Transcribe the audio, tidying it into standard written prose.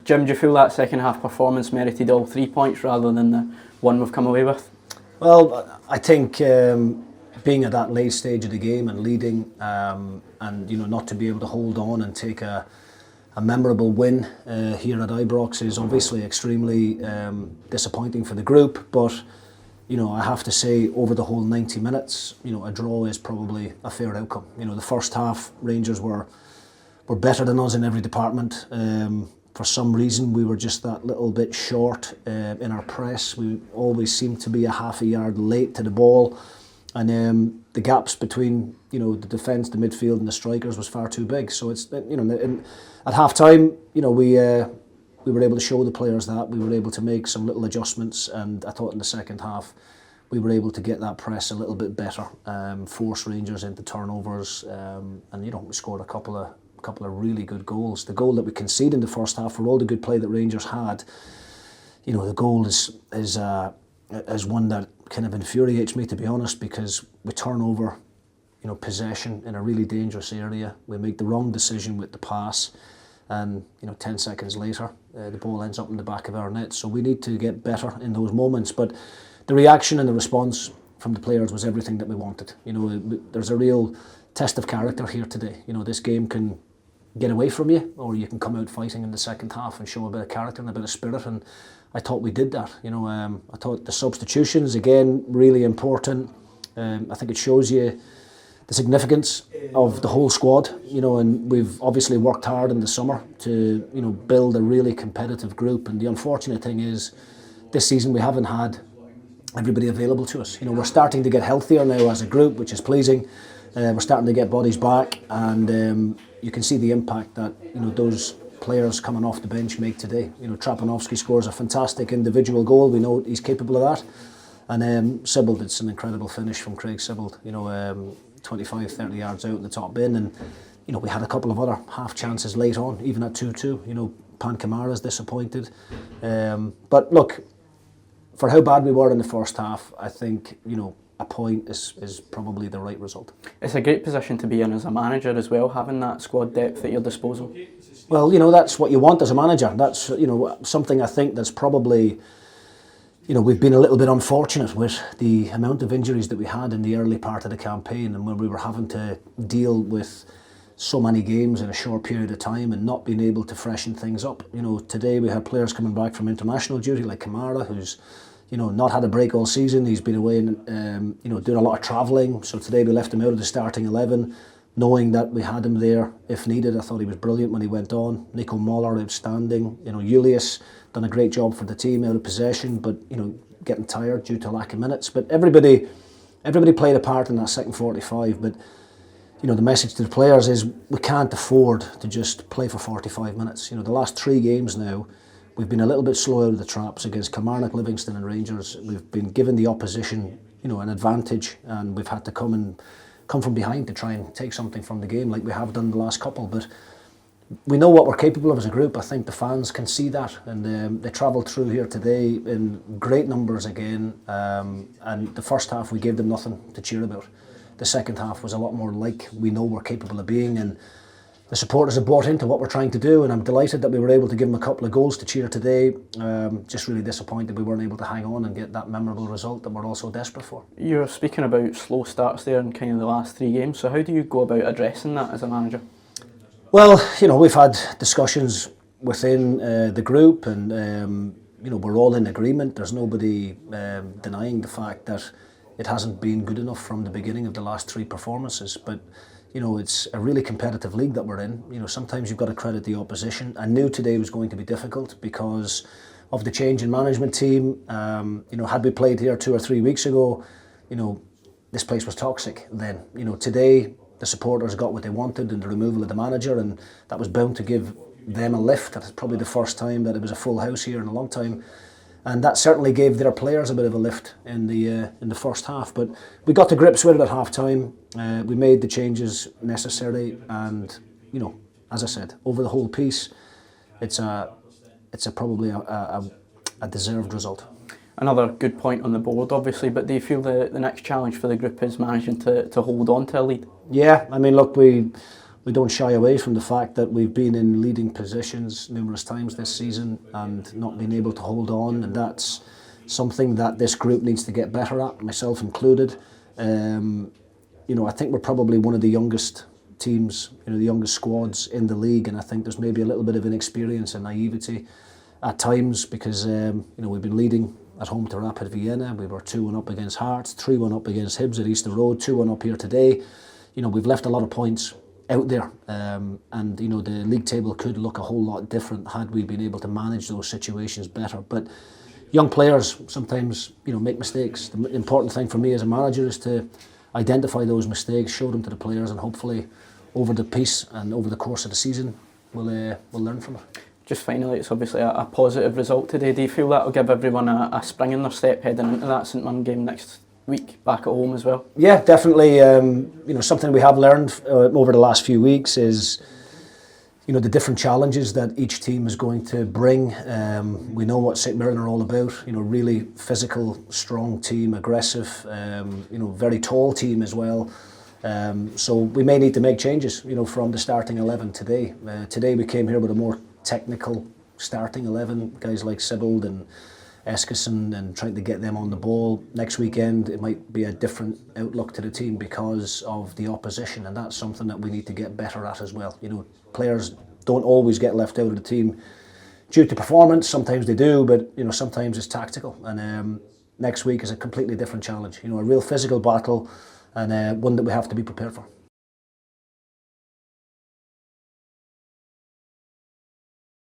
Jim, do you feel that second half performance merited all 3 points rather than the one we've come away with? Well, I think being at that late stage of the game and leading, and not to be able to hold on and take a memorable win here at Ibrox is obviously extremely disappointing for the group. But I have to say, over the whole 90 minutes, a draw is probably a fair outcome. The first half, Rangers were better than us in every department. For some reason, we were just that little bit short in our press. We always seemed to be a half a yard late to the ball, and the gaps between the defence, the midfield, and the strikers was far too big. So it's at half time, we were able to show the players that we were able to make some little adjustments, and I thought in the second half we were able to get that press a little bit better, force Rangers into turnovers, and we scored a couple of really good goals. The goal that we conceded in the first half, for all the good play that Rangers had, the goal is one that kind of infuriates me, to be honest, because we turn over possession in a really dangerous area. We make the wrong decision with the pass, and 10 seconds later the ball ends up in the back of our net. So we need to get better in those moments. But the reaction and the response from the players was everything that we wanted. There's a real test of character here today. This game can get away from you, or you can come out fighting in the second half and show a bit of character and a bit of spirit, and I thought we did that. I thought the substitutions, again, really important. I think it shows you the significance of the whole squad, and we've obviously worked hard in the summer to build a really competitive group, and the unfortunate thing is this season we haven't had everybody available to us. We're starting to get healthier now as a group, which is pleasing. We're starting to get bodies back, and you can see the impact that those players coming off the bench make today. Trapanovsky scores a fantastic individual goal. We know he's capable of that, and Sibbald, it's an incredible finish from Craig Sibbald. 25-30 yards out in the top bin, and we had a couple of other half chances late on, even at 2-2. Pan Kamara's disappointed, but look, for how bad we were in the first half, I think a point is probably the right result. It's a great position to be in as a manager as well, having that squad depth at your disposal. Well, that's what you want as a manager. That's something I think that's probably we've been a little bit unfortunate with the amount of injuries that we had in the early part of the campaign, and when we were having to deal with so many games in a short period of time and not being able to freshen things up. Today we had players coming back from international duty like Kamara, who's not had a break all season. He's been away and doing a lot of travelling. So today we left him out of the starting 11, knowing that we had him there if needed. I thought he was brilliant when he went on. Nico Moller, outstanding. Julius done a great job for the team out of possession, but getting tired due to lack of minutes. But everybody played a part in that second 45. But the message to the players is we can't afford to just play for 45 minutes. The last 3 games now, we've been a little bit slow out of the traps against Kilmarnock, Livingston and Rangers. We've been given the opposition, an advantage, and we've had to come from behind to try and take something from the game like we have done the last couple. But we know what we're capable of as a group. I think the fans can see that, and they travelled through here today in great numbers again. And the first half we gave them nothing to cheer about. The second half was a lot more like we know we're capable of being, and the supporters have bought into what we're trying to do, and I'm delighted that we were able to give them a couple of goals to cheer today. Just really disappointed we weren't able to hang on and get that memorable result that we're all so desperate for. You're speaking about slow starts there in kind of the last 3 games, so how do you go about addressing that as a manager? Well, we've had discussions within the group, and we're all in agreement. There's nobody denying the fact that it hasn't been good enough from the beginning of the last 3 performances, but it's a really competitive league that we're in. Sometimes you've got to credit the opposition. I knew today was going to be difficult because of the change in management team. Had we played here 2 or 3 weeks ago, this place was toxic then. Today the supporters got what they wanted in the removal of the manager, and that was bound to give them a lift. That's probably the first time that it was a full house here in a long time. And that certainly gave their players a bit of a lift in the first half. But we got to grips with it at half time. We made the changes necessary, and as I said, over the whole piece, it's probably a deserved result. Another good point on the board, obviously. But do you feel the next challenge for the group is managing to hold on to a lead? Yeah, I mean, look, we we don't shy away from the fact that we've been in leading positions numerous times this season and not been able to hold on, and that's something that this group needs to get better at, myself included. I think we're probably one of the youngest teams, the youngest squads in the league, and I think there's maybe a little bit of inexperience and naivety at times because we've been leading at home to Rapid Vienna. We were 2-1 up against Hearts, 3-1 up against Hibs at Easter Road, 2-1 up here today. We've left a lot of points out there, and the league table could look a whole lot different had we been able to manage those situations better. But young players sometimes make mistakes. The important thing for me as a manager is to identify those mistakes, show them to the players, and hopefully over the piece and over the course of the season we'll learn from it. Just finally, it's obviously a positive result today. Do you feel that will give everyone a spring in their step heading into that St Mirren game next week back at home as well? Yeah, definitely. Something we have learned over the last few weeks is the different challenges that each team is going to bring. We know what St Mirren are all about. Really physical, strong team, aggressive. Very tall team as well. So we may need to make changes. From the starting 11 today. Today we came here with a more technical starting 11, guys like Sibbald and Eskison, and trying to get them on the ball. Next weekend it might be a different outlook to the team because of the opposition, and that's something that we need to get better at as well. Players don't always get left out of the team due to performance. Sometimes they do, but sometimes it's tactical, and next week is a completely different challenge. A real physical battle, and one that we have to be prepared for.